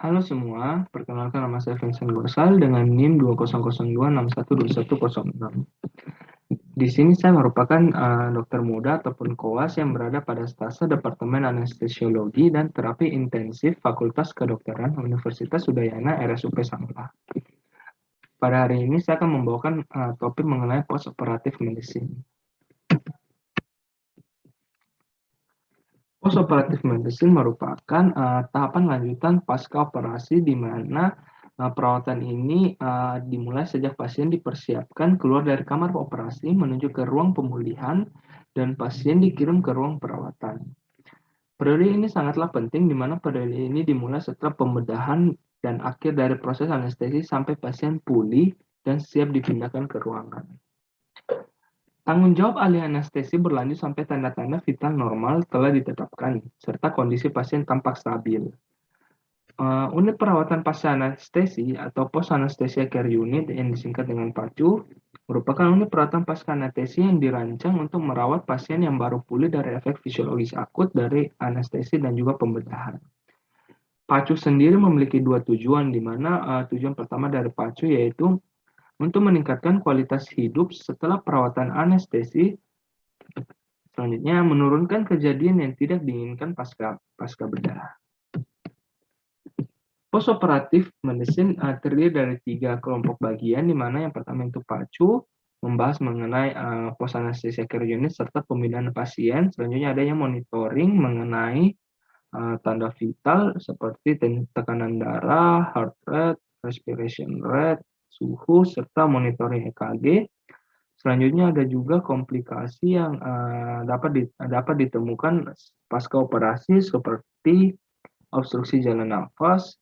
Halo semua, perkenalkan nama saya Vincent Gorsal dengan NIM 200261212106. Di sini saya merupakan dokter muda ataupun koas yang berada pada stase Departemen Anestesiologi dan Terapi Intensif Fakultas Kedokteran Universitas Udayana RSUP Sanglah. Pada hari ini saya akan membawakan topik mengenai post-operative medicine. Post-operative medicine merupakan tahapan lanjutan pasca operasi di mana perawatan ini dimulai sejak pasien dipersiapkan keluar dari kamar operasi menuju ke ruang pemulihan dan pasien dikirim ke ruang perawatan. Periode ini sangatlah penting di mana periode ini dimulai setelah pembedahan dan akhir dari proses anestesi sampai pasien pulih dan siap dipindahkan ke ruangan. Tanggung jawab ahli anestesi berlanjut sampai tanda-tanda vital normal telah ditetapkan, serta kondisi pasien tampak stabil. Unit perawatan pasca anestesi atau post anesthesia care unit yang disingkat dengan PACU merupakan unit perawatan pasca anestesi yang dirancang untuk merawat pasien yang baru pulih dari efek fisiologis akut dari anestesi dan juga pembedahan. PACU sendiri memiliki dua tujuan, di mana tujuan pertama dari PACU yaitu untuk meningkatkan kualitas hidup setelah perawatan anestesi. Selanjutnya, menurunkan kejadian yang tidak diinginkan pasca bedah. Post-operative medicine terdiri dari 3 kelompok bagian, di mana yang pertama itu PACU, membahas mengenai post anesthesia care unit serta pemindahan pasien. Selanjutnya adanya monitoring mengenai tanda vital seperti tekanan darah, heart rate, respiration rate, suhu, serta monitoring EKG. Selanjutnya ada juga komplikasi yang dapat ditemukan pasca operasi seperti obstruksi jalan nafas,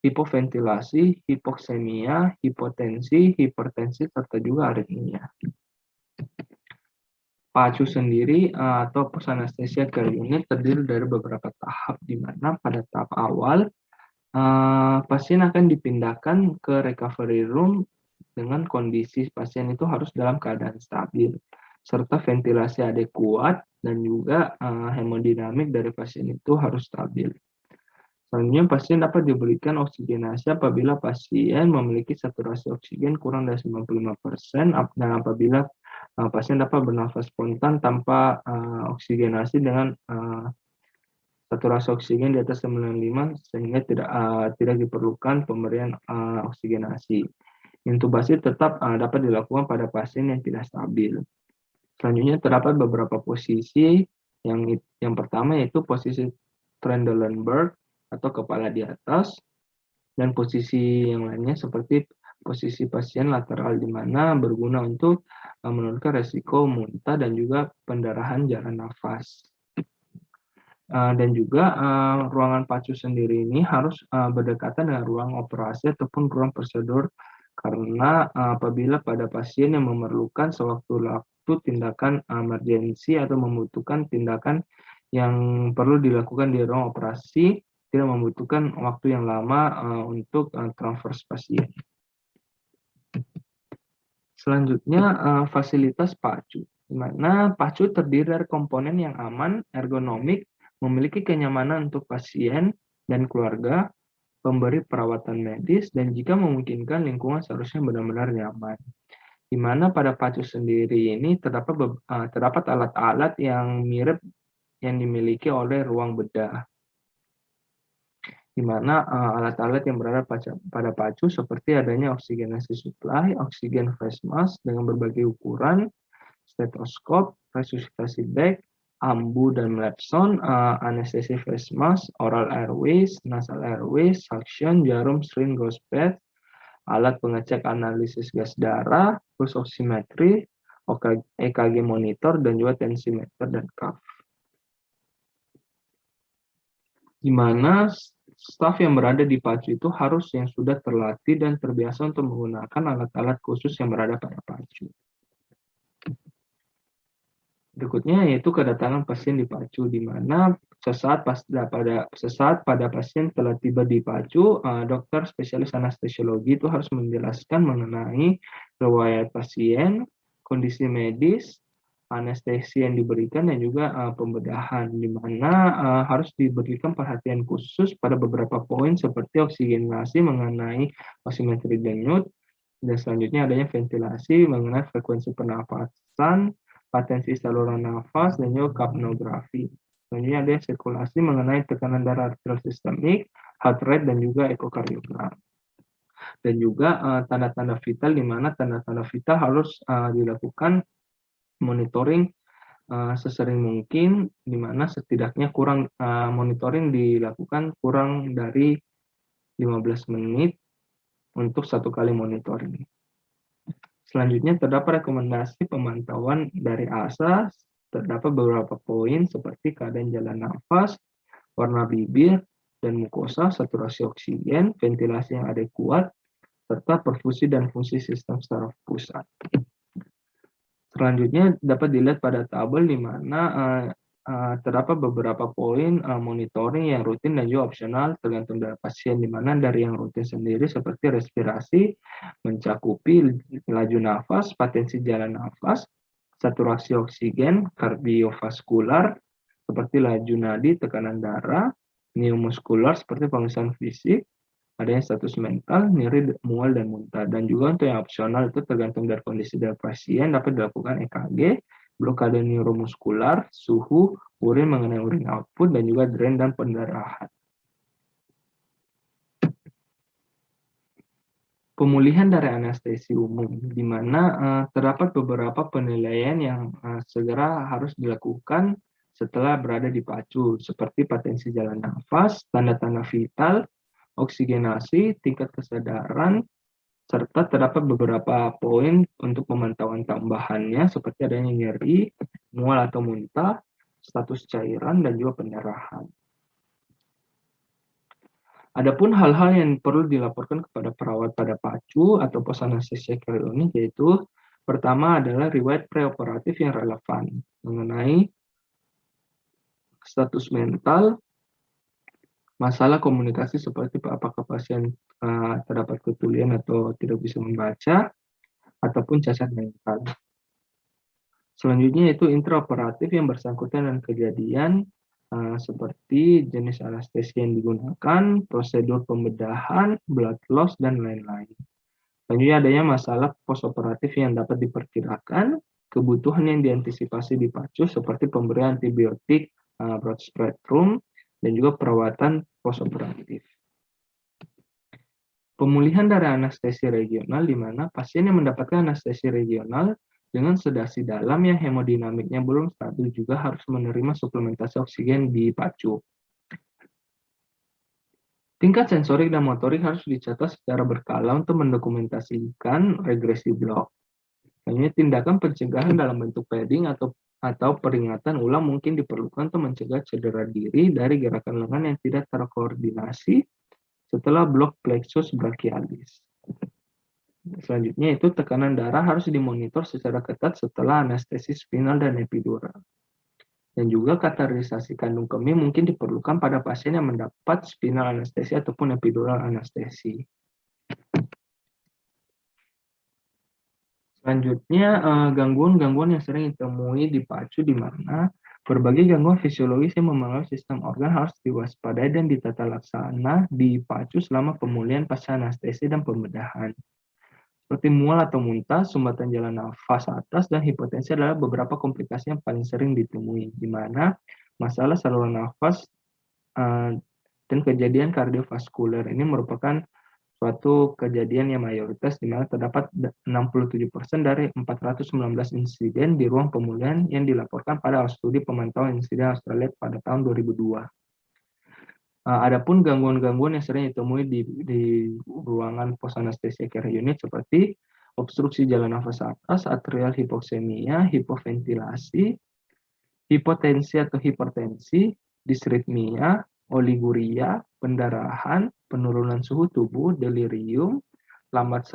hipoventilasi, hipoksemia, hipotensi, hipertensi, serta juga aritmia. PACU sendiri atau post anesthesia care unit terdiri dari beberapa tahap, di mana pada tahap awal pasien akan dipindahkan ke recovery room dengan kondisi pasien itu harus dalam keadaan stabil, serta ventilasi adekuat dan juga hemodinamik dari pasien itu harus stabil. Selanjutnya, pasien dapat diberikan oksigenasi apabila pasien memiliki saturasi oksigen kurang dari 95% dan apabila pasien dapat bernafas spontan tanpa oksigenasi dengan saturasi oksigen di atas 95 sehingga tidak diperlukan pemberian oksigenasi. Intubasi tetap dapat dilakukan pada pasien yang tidak stabil. Selanjutnya terdapat beberapa posisi yang pertama yaitu posisi Trendelenburg atau kepala di atas, dan posisi yang lainnya seperti posisi pasien lateral, di mana berguna untuk menurunkan resiko muntah dan juga pendarahan jalan nafas. Dan juga ruangan PACU sendiri ini harus berdekatan dengan ruang operasi ataupun ruang prosedur, karena apabila pada pasien yang memerlukan sewaktu-waktu tindakan emergensi atau membutuhkan tindakan yang perlu dilakukan di ruang operasi, tidak membutuhkan waktu yang lama untuk transfer pasien. Selanjutnya, fasilitas PACU, di mana PACU terdiri dari komponen yang aman, ergonomik, memiliki kenyamanan untuk pasien dan keluarga, pemberi perawatan medis, dan jika memungkinkan lingkungan seharusnya benar-benar nyaman. Di mana pada PACU sendiri ini terdapat alat-alat yang mirip yang dimiliki oleh ruang bedah, di mana alat-alat yang berada pada PACU seperti adanya oksigenasi supply, oksigen face mask dengan berbagai ukuran, stetoskop, resusitasi bag, ambu dan Mlepson, anestesi face mask, oral airways, nasal airways, suction, jarum, syring, gauze pad, alat pengecek analisis gas darah, pulse oximetry, EKG monitor, dan juga tensimeter dan cuff. Di mana staf yang berada di PACU itu harus yang sudah terlatih dan terbiasa untuk menggunakan alat-alat khusus yang berada pada PACU. Berikutnya yaitu kedatangan pasien di PACU, di mana sesaat pada pasien telah tiba di PACU, dokter spesialis anestesiologi itu harus menjelaskan mengenai riwayat pasien, kondisi medis, anestesi yang diberikan dan juga pembedahan, di mana harus diberikan perhatian khusus pada beberapa poin seperti oksigenasi mengenai oximetri denyut, dan selanjutnya adanya ventilasi mengenai frekuensi pernafasan, patensi saluran nafas, dan juga kapnografi. Selanjutnya ada sirkulasi mengenai tekanan darah arterial sistemik, heart rate, dan juga ekokardiogram. Dan juga tanda-tanda vital, di mana tanda-tanda vital harus dilakukan monitoring sesering mungkin, di mana setidaknya monitoring dilakukan kurang dari 15 menit untuk satu kali monitoring. Selanjutnya terdapat rekomendasi pemantauan dari ASA, terdapat beberapa poin seperti keadaan jalan nafas, warna bibir dan mukosa, saturasi oksigen, ventilasi yang adekuat, serta perfusi dan fungsi sistem saraf pusat. Selanjutnya dapat dilihat pada tabel di mana terdapat beberapa poin monitoring yang rutin dan juga opsional tergantung dari pasien, di mana dari yang rutin sendiri seperti respirasi, mencakupi laju nafas, patensi jalan nafas, saturasi oksigen, kardiovaskular seperti laju nadi, tekanan darah, neuromuskular seperti pemeriksaan fisik, adanya status mental, nyeri, mual, dan muntah. Dan juga untuk yang opsional itu tergantung dari kondisi dari pasien, dapat dilakukan EKG, blokade neuromuskular, suhu, urin mengenai urin output, dan juga drain dan pendarahan. Pemulihan dari anestesi umum, di mana terdapat beberapa penilaian yang segera harus dilakukan setelah berada di PACU, seperti patensi jalan nafas, tanda-tanda vital, oksigenasi, tingkat kesadaran, serta terdapat beberapa poin untuk pemantauan tambahannya seperti adanya nyeri, mual atau muntah, status cairan, dan juga pendarahan. Adapun hal-hal yang perlu dilaporkan kepada perawat pada PACU atau pos anestesia care unit, yaitu pertama adalah riwayat preoperatif yang relevan mengenai status mental, masalah komunikasi seperti apakah pasien terdapat ketulian atau tidak bisa membaca, ataupun cacat mental. Selanjutnya itu intraoperatif yang bersangkutan dengan kejadian seperti jenis anestesi yang digunakan, prosedur pembedahan, blood loss, dan lain-lain. Selanjutnya adanya masalah postoperatif yang dapat diperkirakan, kebutuhan yang diantisipasi di PACU seperti pemberian antibiotik broad spectrum, dan juga perawatan postoperatif. Pemulihan dari anestesi regional, di mana pasien yang mendapatkan anestesi regional dengan sedasi dalam yang hemodinamiknya belum stabil juga harus menerima suplementasi oksigen di PACU. Tingkat sensorik dan motorik harus dicatat secara berkala untuk mendokumentasikan regresi blok. Hanya tindakan pencegahan dalam bentuk padding atau peringatan ulang mungkin diperlukan untuk mencegah cedera diri dari gerakan lengan yang tidak terkoordinasi setelah blok plexus brachialis. Selanjutnya itu tekanan darah harus dimonitor secara ketat setelah anestesi spinal dan epidural. Dan juga kateterisasi kandung kemih mungkin diperlukan pada pasien yang mendapat spinal anestesi ataupun epidural anestesi. Selanjutnya, gangguan-gangguan yang sering ditemui di PACU, di mana berbagai gangguan fisiologis yang memengaruhi sistem organ harus diwaspadai dan ditata laksana di PACU selama pemulihan pasca anestesi dan pembedahan. Seperti mual atau muntah, sumbatan jalan nafas atas, dan hipotensi adalah beberapa komplikasi yang paling sering ditemui, di mana masalah saluran nafas dan kejadian kardiovaskuler ini merupakan suatu kejadian yang mayoritas, di mana terdapat 67% dari 419 insiden di ruang pemulihan yang dilaporkan pada studi pemantauan insiden Australia pada tahun 2002. Adapun gangguan-gangguan yang sering ditemui di ruangan pos anestesia care unit seperti obstruksi jalan nafas atas, atrial hipoksemia, hipoventilasi, hipotensi atau hipertensi, disritmia, oliguria, pendarahan, penurunan suhu tubuh, delirium, lambat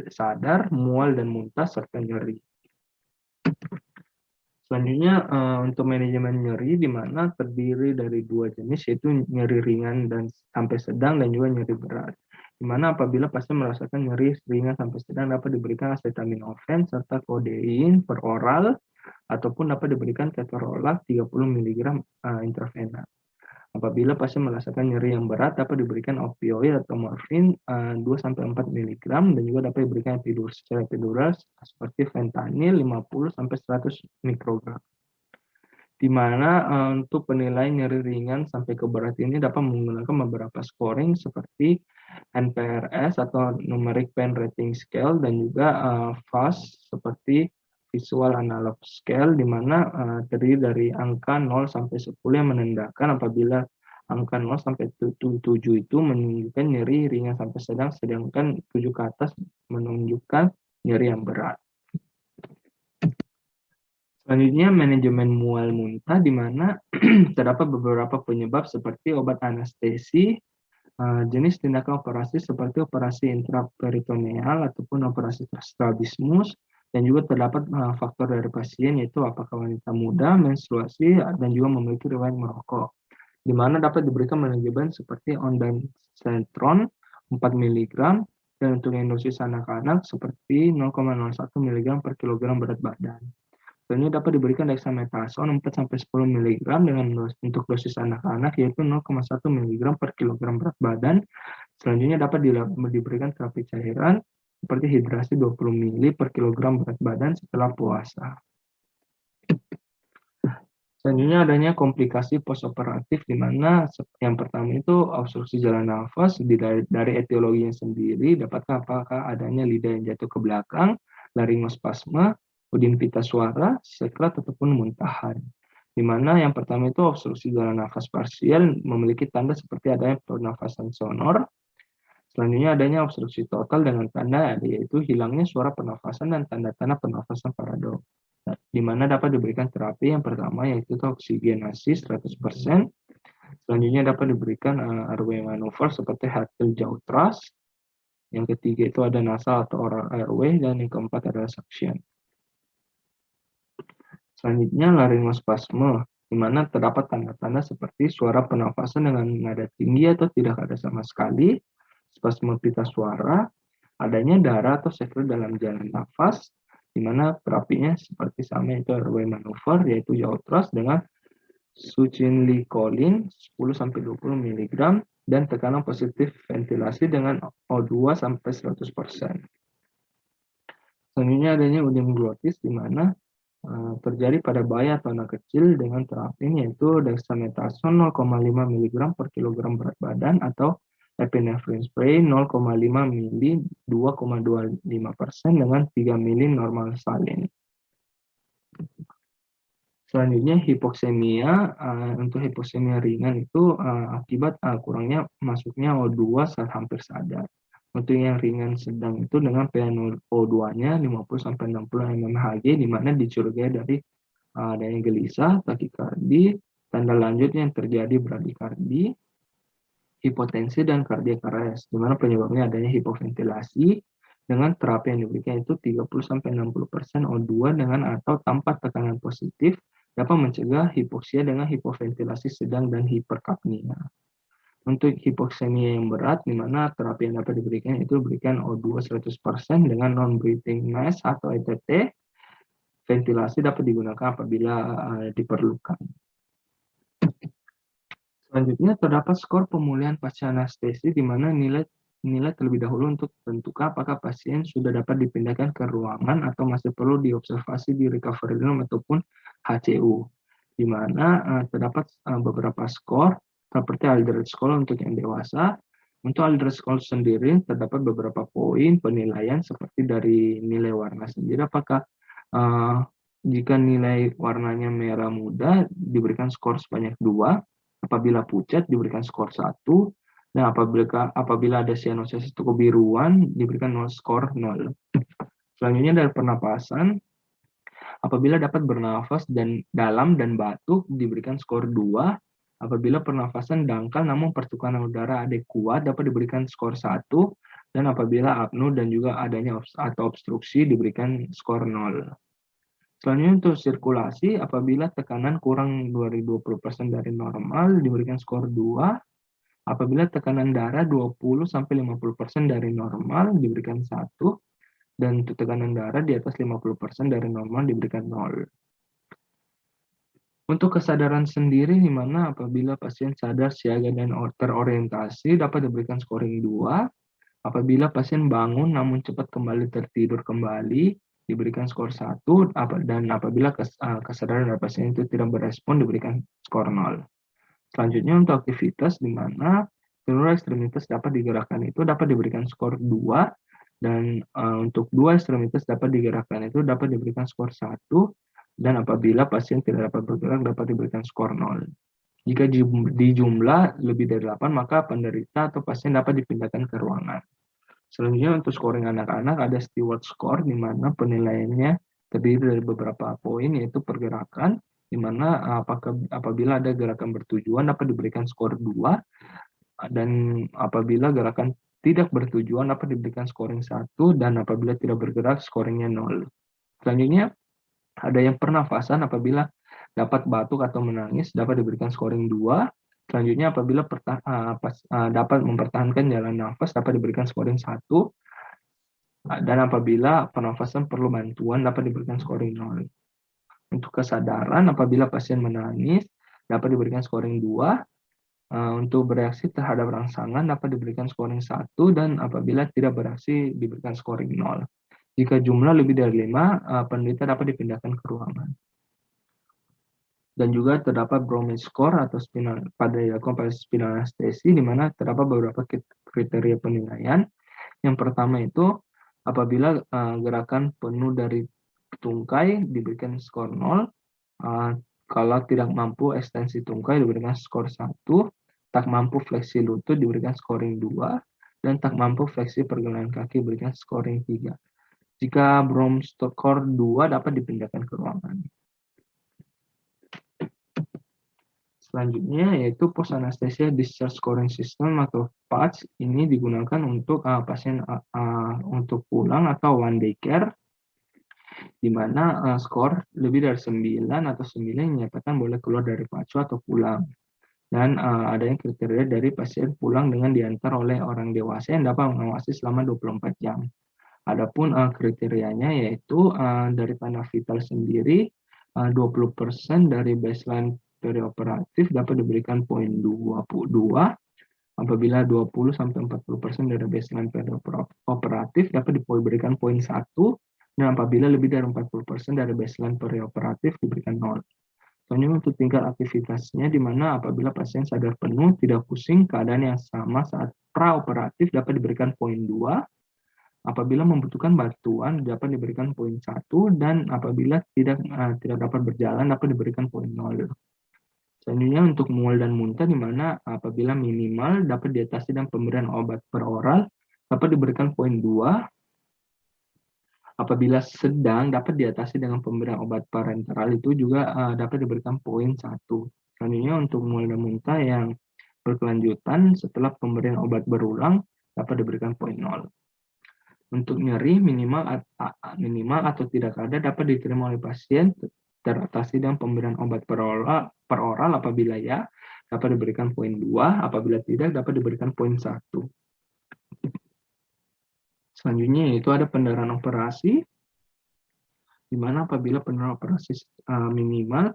sadar, mual dan muntah, serta nyeri. Selanjutnya untuk manajemen nyeri, di mana terdiri dari dua jenis, yaitu nyeri ringan dan sampai sedang, dan juga nyeri berat. di mana apabila pasien merasakan nyeri ringan sampai sedang dapat diberikan acetaminophen serta kodein per oral ataupun dapat diberikan ketorolac 30 mg intravena. Apabila pasien merasakan nyeri yang berat, dapat diberikan opioid atau morfin 2-4 mg dan juga dapat diberikan secara epidural seperti fentanyl 50-100 mikrogram. Di mana untuk penilaian nyeri ringan sampai ke berat ini dapat menggunakan beberapa scoring seperti NPRS atau Numeric Pain Rating Scale dan juga VAS seperti Visual Analog Scale, di mana terdiri dari angka 0 sampai 10 yang menandakan apabila angka 0 sampai 7 itu menunjukkan nyeri ringan sampai sedang, sedangkan 7 ke atas menunjukkan nyeri yang berat. Selanjutnya, manajemen mual muntah, di mana terdapat beberapa penyebab seperti obat anestesi, jenis tindakan operasi seperti operasi intraperitoneal ataupun operasi strabismus, dan juga terdapat faktor dari pasien yaitu apakah wanita muda, menstruasi, dan juga memiliki riwayat merokok. Di mana dapat diberikan manajemen seperti ondansetron 4 mg dan untuk yang dosis anak-anak seperti 0,01 mg per kilogram berat badan. Selanjutnya dapat diberikan dexamethasone 4-10 mg dengan untuk dosis anak-anak yaitu 0,1 mg per kilogram berat badan. Selanjutnya dapat diberikan terapi cairan seperti hidrasi 20 ml per kilogram berat badan setelah puasa. Selanjutnya adanya komplikasi postoperatif, di mana yang pertama itu obstruksi jalan nafas dari etiologinya sendiri, apakah adanya lidah yang jatuh ke belakang, laryngospasma, udin pita suara, sekret ataupun muntahan. Di mana yang pertama itu obstruksi jalan nafas parsial memiliki tanda seperti adanya pernafasan sonor. Selanjutnya adanya obstruksi total dengan tanda yaitu hilangnya suara pernafasan dan tanda-tanda pernafasan paradok. Di mana dapat diberikan terapi yang pertama yaitu oksigenasi 100%. Selanjutnya dapat diberikan airway maneuver seperti Hartel jaw thrust. Yang ketiga itu ada nasal atau oral airway, dan yang keempat adalah suction. Selanjutnya laryngospasme, di mana terdapat tanda-tanda seperti suara pernafasan dengan nada tinggi atau tidak ada sama sekali, spasme pita suara, adanya darah atau sekret dalam jalan nafas, di mana terapinya seperti sama yaitu airway maneuver yaitu jaw thrust dengan succinylcholine 10-20 mg dan tekanan positif ventilasi dengan O2 sampai 100%. Selanjutnya adanya udem glotis, di mana terjadi pada bayi atau anak kecil dengan terapi yaitu dexamethasone 0,5 mg per kilogram berat badan atau epinephrine spray 0,5 ml 2,25% dengan 3 ml normal salin. Selanjutnya hipoksemia, untuk hipoksemia ringan itu akibat kurangnya masuknya O2 saat hampir sadar. Untuk yang ringan sedang itu dengan PaO2-nya 50-60 mmHg, di mana dicurigai dari adanya gelisah, takikardi, tanda lanjut yang terjadi bradikardi, hipotensi, dan cardiac arrest, di mana penyebabnya adanya hipoventilasi dengan terapi yang diberikan itu 30-60% O2 dengan atau tanpa tekanan positif dapat mencegah hipoksia dengan hipoventilasi sedang dan hiperkapnia. Untuk hipoksemia yang berat, di mana terapi yang dapat diberikan itu diberikan O2 100% dengan non-breathing mask atau ETT. Ventilasi dapat digunakan apabila diperlukan. Selanjutnya terdapat skor pemulihan pasca anestesi, di mana nilai terlebih dahulu untuk tentukan apakah pasien sudah dapat dipindahkan ke ruangan atau masih perlu diobservasi di recovery room ataupun HCU, di mana terdapat beberapa skor seperti Aldrich Score untuk yang dewasa. Untuk Aldrich Score sendiri terdapat beberapa poin penilaian seperti dari nilai warna sendiri, apakah jika nilai warnanya merah muda diberikan skor sebanyak 2, apabila pucat diberikan skor 1, dan apabila ada cyanosis atau kebiruan diberikan skor 0. Selanjutnya dari pernapasan, apabila dapat bernafas dan dalam dan batuk diberikan skor 2, apabila pernafasan dangkal namun pertukaran udara adekuat dapat diberikan skor 1, dan apabila apnu dan juga adanya atau obstruksi diberikan skor 0. Selanjutnya untuk sirkulasi, apabila tekanan kurang 20% dari normal diberikan skor 2, Apabila tekanan darah 20-50% dari normal diberikan 1, dan untuk tekanan darah di atas 50% dari normal diberikan 0. Untuk kesadaran sendiri, di mana apabila pasien sadar, siaga, dan terorientasi dapat diberikan scoring 2. Apabila pasien bangun namun cepat kembali tertidur kembali, diberikan skor 1, dan apabila kesadaran dari pasien itu tidak berespon, diberikan skor 0. Selanjutnya untuk aktivitas, di mana seluruh ekstremitas dapat digerakkan itu dapat diberikan skor 2, dan untuk dua ekstremitas dapat digerakkan itu dapat diberikan skor 1, dan apabila pasien tidak dapat bergerak dapat diberikan skor 0. Jika di jumlah lebih dari 8, maka penderita atau pasien dapat dipindahkan ke ruangan. Selanjutnya untuk scoring anak-anak ada steward score, di mana penilaiannya terdiri dari beberapa poin, yaitu pergerakan, di mana apabila ada gerakan bertujuan dapat diberikan skor 2, dan apabila gerakan tidak bertujuan dapat diberikan scoring 1, dan apabila tidak bergerak scoringnya 0. Selanjutnya ada yang pernafasan, apabila dapat batuk atau menangis dapat diberikan scoring 2. Selanjutnya apabila dapat mempertahankan jalan nafas dapat diberikan scoring 1. Dan apabila pernafasan perlu bantuan dapat diberikan scoring 0. Untuk kesadaran, apabila pasien menangis dapat diberikan scoring 2. Untuk bereaksi terhadap rangsangan dapat diberikan scoring 1, dan apabila tidak bereaksi diberikan scoring 0. Jika jumlah lebih dari 5, penderita dapat dipindahkan ke ruangan. Dan juga terdapat Bromley score atau pada spinal anestesi, di mana terdapat beberapa kriteria penilaian. Yang pertama itu apabila gerakan penuh dari tungkai diberikan skor 0, kalau tidak mampu ekstensi tungkai diberikan skor 1, tak mampu fleksi lutut diberikan scoring 2, dan tak mampu fleksi pergelangan kaki diberikan scoring 3. Jika Bromley score 2 dapat dipindahkan ke ruangan. Selanjutnya yaitu post anesthesia discharge scoring system atau PADS. Ini digunakan untuk pasien untuk pulang atau one day care, di mana skor lebih dari 9 atau 9 dinyatakan boleh keluar dari PACU atau pulang. Dan adanya kriteria dari pasien pulang dengan diantar oleh orang dewasa yang dapat mengawasi selama 24 jam. Adapun kriterianya yaitu dari tanda vital sendiri 20% dari baseline perioperatif dapat diberikan poin 22. Apabila 20-40% dari baseline perioperatif dapat diberikan poin 1, dan apabila lebih dari 40% dari baseline perioperatif diberikan 0. Selanjutnya untuk tingkat aktivitasnya, di mana apabila pasien sadar penuh, tidak pusing, keadaan yang sama saat praoperatif dapat diberikan poin 2. Apabila membutuhkan bantuan dapat diberikan poin 1, dan apabila tidak dapat berjalan dapat diberikan poin 0. Selanjutnya untuk mual dan muntah, di mana apabila minimal dapat diatasi dengan pemberian obat per oral dapat diberikan poin 2. Apabila sedang dapat diatasi dengan pemberian obat parenteral itu juga dapat diberikan poin 1. Selanjutnya untuk mual dan muntah yang berkelanjutan setelah pemberian obat berulang dapat diberikan poin 0. Untuk nyeri minimal atau tidak ada dapat diterima oleh pasien, teratasi dengan pemberian obat per oral. Apabila ya dapat diberikan poin 2, apabila tidak dapat diberikan poin 1. Selanjutnya yaitu ada pendarahan operasi, di mana apabila pendarahan operasi minimal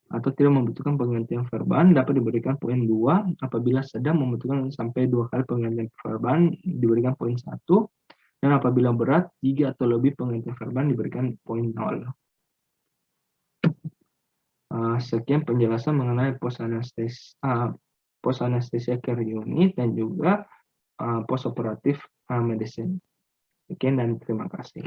atau tidak membutuhkan penggantian verban dapat diberikan poin 2, apabila sedang membutuhkan sampai 2 kali penggantian verban diberikan poin 1, dan apabila berat 3 atau lebih penggantian verban diberikan poin 0. Sekian penjelasan mengenai post anesthesia care unit dan juga post operative medicine. Sekian dan terima kasih.